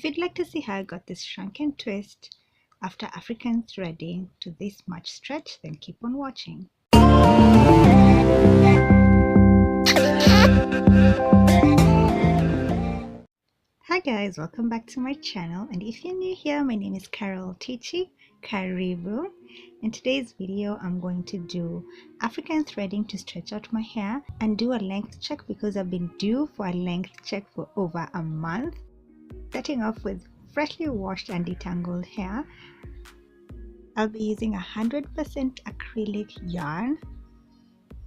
If you'd like to see how I got this shrunken twist after African threading to this much stretch, then keep on watching. Hi guys, welcome back to my channel, and if you're new here, my name is Tichie. Karibu. In today's video, I'm going to do African threading to stretch out my hair and do a length check because I've been due for a length check for over a month. Starting off with freshly washed and detangled hair, I'll be using 100% acrylic yarn,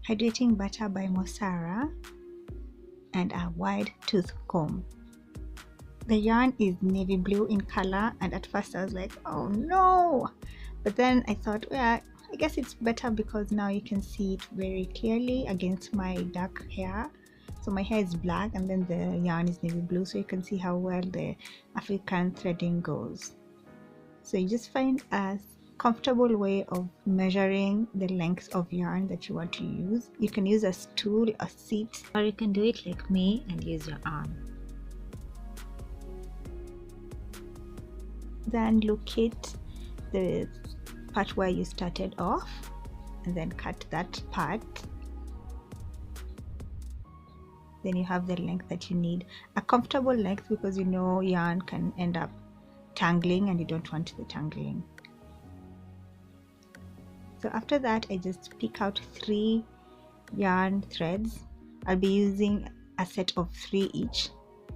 hydrating butter by Mosara, and a wide tooth comb. The yarn is navy blue in color, and at first I was like, oh no, but then I thought, well, I guess it's better because now you can see it very clearly against my dark hair. So my hair is black and then the yarn is navy blue, so you can see how well the African threading goes. So you just find a comfortable way of measuring the length of yarn that you want to use. You can use a stool, a seat, or you can do it like me and use your arm. Then locate the part where you started off and then cut that part. Then you have the length that you need, a comfortable length, because you know yarn can end up tangling and you don't want the tangling. So after that, I just pick out 3 yarn threads. I'll be using a set of 3 each,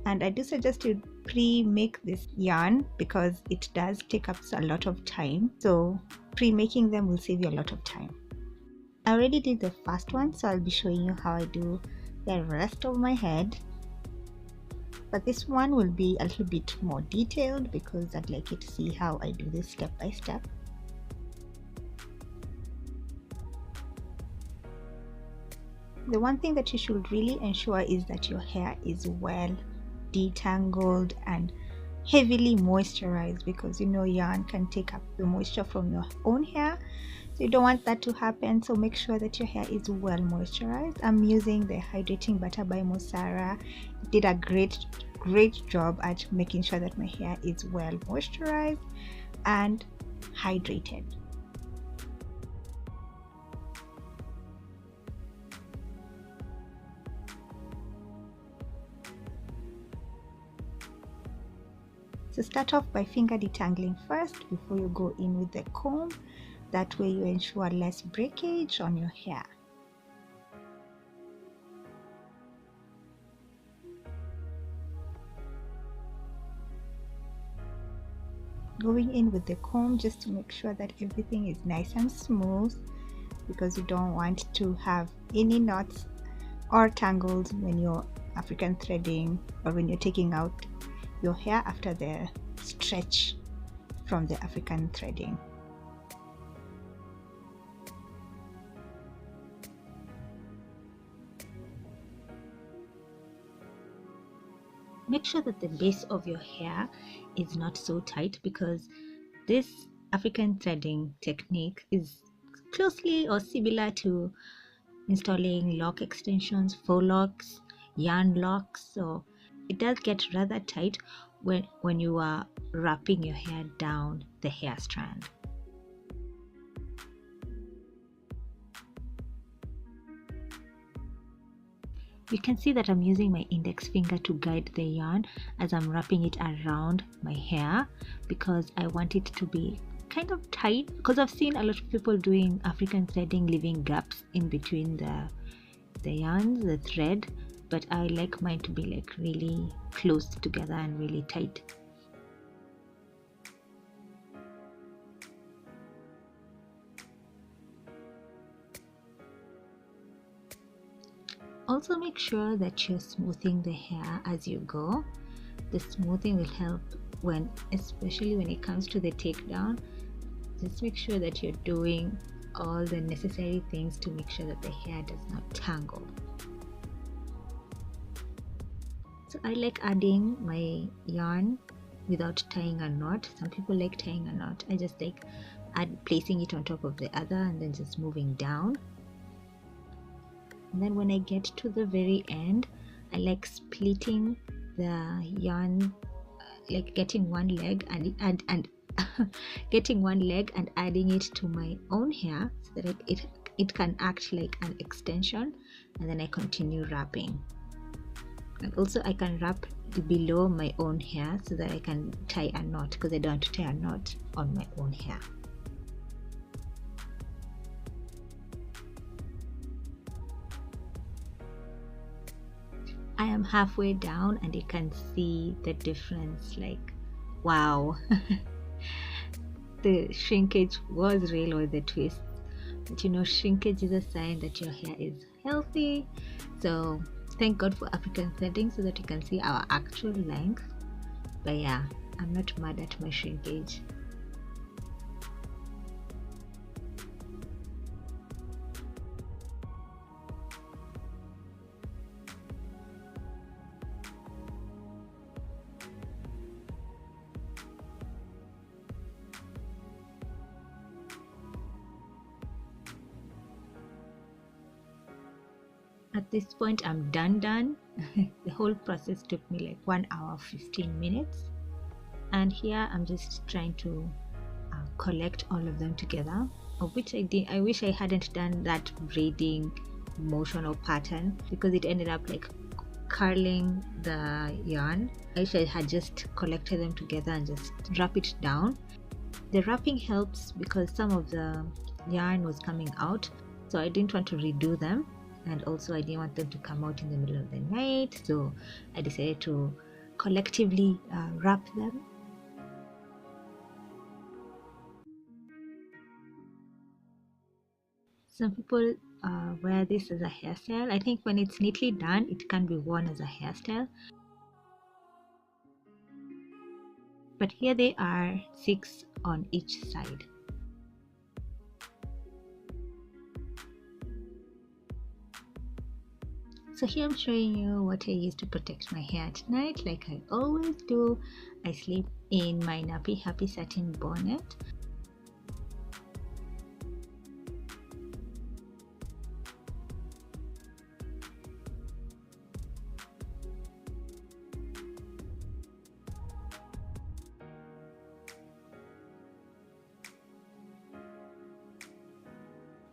and I do suggest you pre-make this yarn because it does take up a lot of time, so pre-making them will save you a lot of time. I already did the first one, so I'll be showing you how I do the rest of my head, but this one will be a little bit more detailed because I'd like you to see how I do this step by step. The one thing that you should really ensure is that your hair is well detangled and heavily moisturized, because you know yarn can take up the moisture from your own hair, so you don't want that to happen. So make sure that your hair is well moisturized. I'm using the hydrating butter by Mosara. It did a great job at making sure that my hair is well moisturized and hydrated. So start off by finger detangling first before you go in with the comb. That way you ensure less breakage on your hair. Going in with the comb just to make sure that everything is nice and smooth, because you don't want to have any knots or tangles when you're African threading or when you're taking out your hair after the stretch from the African threading. Make sure that the base of your hair is not so tight, because this African threading technique is closely or similar to installing lock extensions, faux locks, yarn locks. So it does get rather tight when you are wrapping your hair down the hair strand. You can see that I'm using my index finger to guide the yarn as I'm wrapping it around my hair, because I want it to be kind of tight, because I've seen a lot of people doing African threading leaving gaps in between the yarns, the thread, but I like mine to be like really close together and really tight. Also make sure that you're smoothing the hair as you go. The smoothing will help especially when it comes to the takedown. Just make sure that you're doing all the necessary things to make sure that the hair does not tangle. So I like adding my yarn without tying a knot. Some people like tying a knot. I just like placing it on top of the other and then just moving down. And then when I get to the very end, I like splitting the yarn like getting one leg and getting one leg and adding it to my own hair so that it can act like an extension, and then I continue wrapping. And also I can wrap below my own hair so that I can tie a knot, because I don't want to tie a knot on my own hair. I am halfway down and you can see the difference. Like, wow. The shrinkage was real with the twist, but you know, shrinkage is a sign that your hair is healthy. So thank God for African threading so that you can see our actual length. But yeah, I'm not mad at my shrinkage. At this point, I'm done. The whole process took me like 1 hour 15 minutes, and here I'm just trying to collect all of them together, of which I wish I hadn't done that braiding motion or pattern, because it ended up like curling the yarn. I wish I had just collected them together and just wrap it down. The wrapping helps because some of the yarn was coming out, so I didn't want to redo them, and also I didn't want them to come out in the middle of the night, so I decided to collectively wrap them. Some people wear this as a hairstyle. I think when it's neatly done, it can be worn as a hairstyle. But here they are, 6 on each side. So here I'm showing you what I use to protect my hair at night. Like I always do, I sleep in my NAPPY Happy Satin bonnet.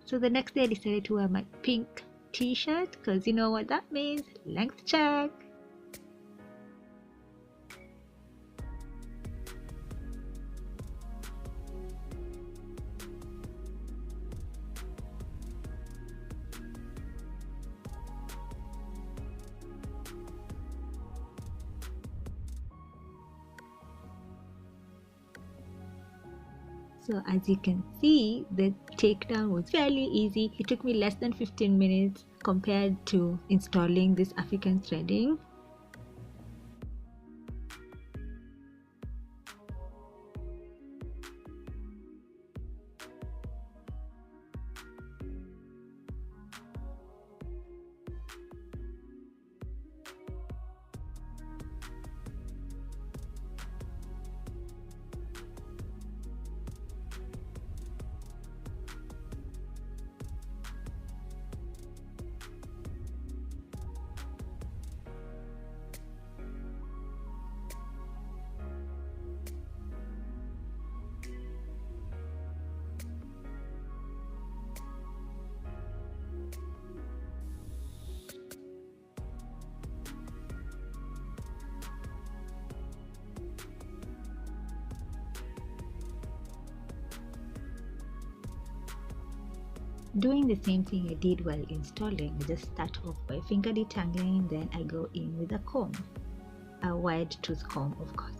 So the next day I decided to wear my pink t-shirt, because you know what that means, length check. So as you can see, the takedown was fairly easy. It took me less than 15 minutes compared to installing this African threading. Doing the same thing I did while installing. I just start off by finger detangling, then I go in with a comb, a wide tooth comb of course.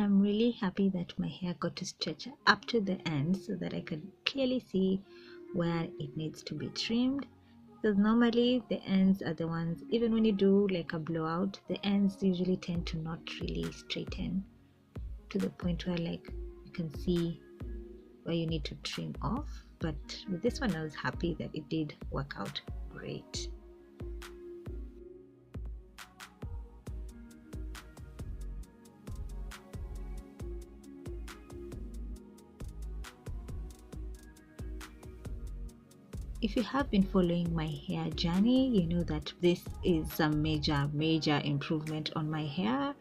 I'm really happy that my hair got to stretch up to the end so that I could clearly see where it needs to be trimmed. Because normally the ends are the ones, even when you do like a blowout, the ends usually tend to not really straighten to the point where like you can see where you need to trim off. But with this one I was happy that it did work out great. If you have been following my hair journey, you know that this is some major improvement on my hair.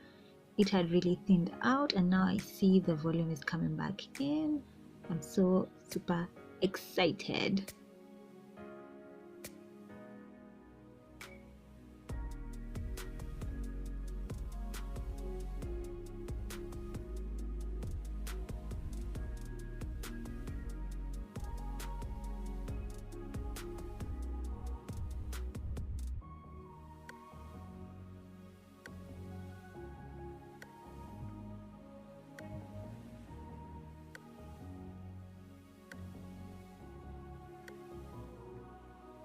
It had really thinned out and now I see the volume is coming back in. I'm so super excited.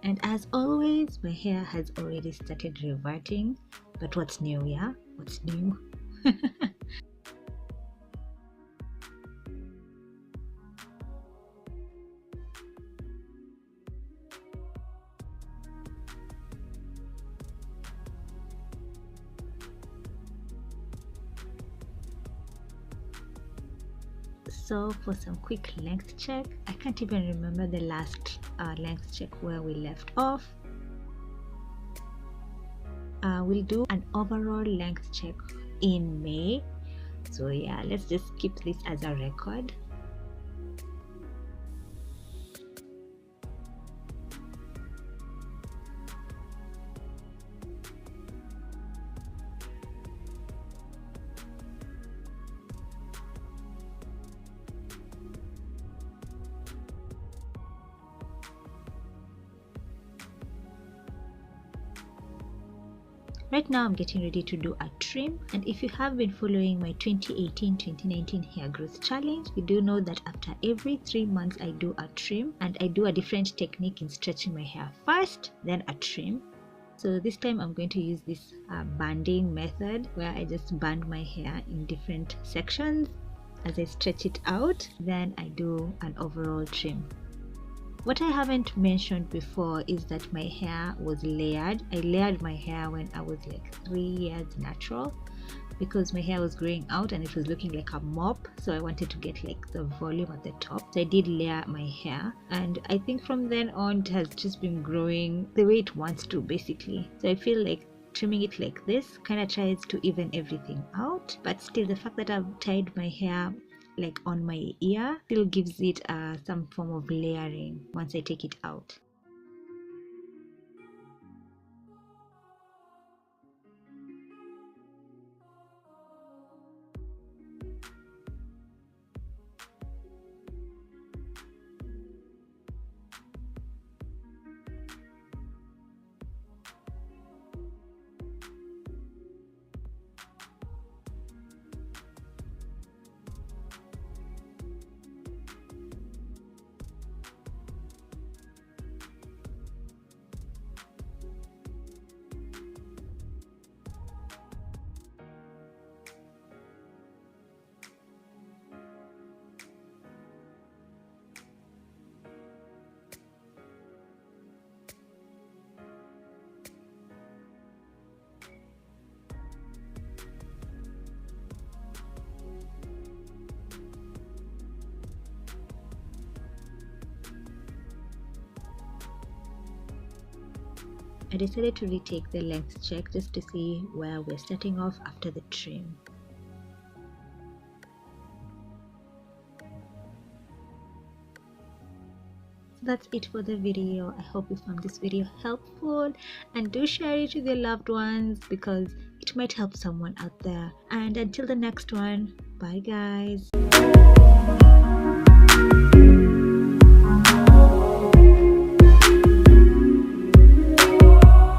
And as always, my hair has already started reverting. But what's new, yeah? What's new? So for some quick length check, I can't even remember the last length check where we left off. We'll do an overall length check in May. So yeah, let's just keep this as a record. Right now I'm getting ready to do a trim, and if you have been following my 2018-2019 hair growth challenge, you do know that after every 3 months I do a trim, and I do a different technique in stretching my hair first, then a trim. So this time I'm going to use this banding method where I just band my hair in different sections as I stretch it out, then I do an overall trim. What I haven't mentioned before is that my hair was layered. I layered my hair when I was like 3 years natural because my hair was growing out and it was looking like a mop, so I wanted to get like the volume at the top. So I did layer my hair, and I think from then on it has just been growing the way it wants to basically. So I feel like trimming it like this kind of tries to even everything out, but still the fact that I've tied my hair like on my ear still gives it some form of layering once I take it out. I decided to retake the length check just to see where we're starting off after the trim. So that's it for the video. I hope you found this video helpful, and do share it with your loved ones because it might help someone out there. And until the next one, bye guys.